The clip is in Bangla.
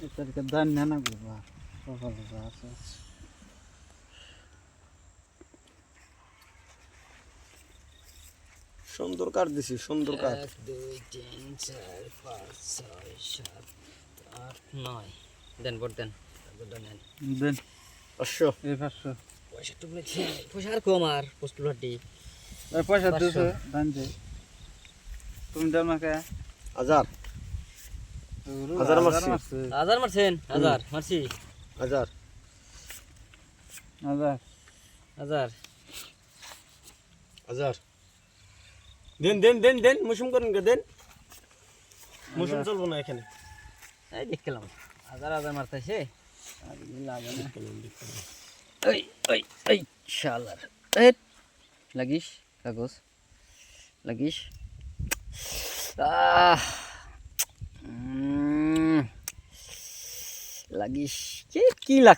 এটাকে দান না বাবা সকালে আছে সুন্দর কাট দিছি সুন্দর কাট 1 2 3 4 5 6 7 8 9 দেন ভোট দেন দেন 500 এই 500 পয়সা টুকলে পয়সা আর কম আর পোস্টল হাটি এই পয়সা 500 দিছে দান দে তুমি দাও না কে 1000 মারছি। হাজার মারছেন হাজার মারছি 1000 হাজার 1000 দেন দেন দেন দেন মুসুম করেন কে দেন মুসুম চলবো না এখানে এই দেখলাম হাজার হাজার মারতেছে আর লাগে না ওই ওই ওই শালার এই লাগিস কাগজ লাগিস আহ লাগিস কি লাগ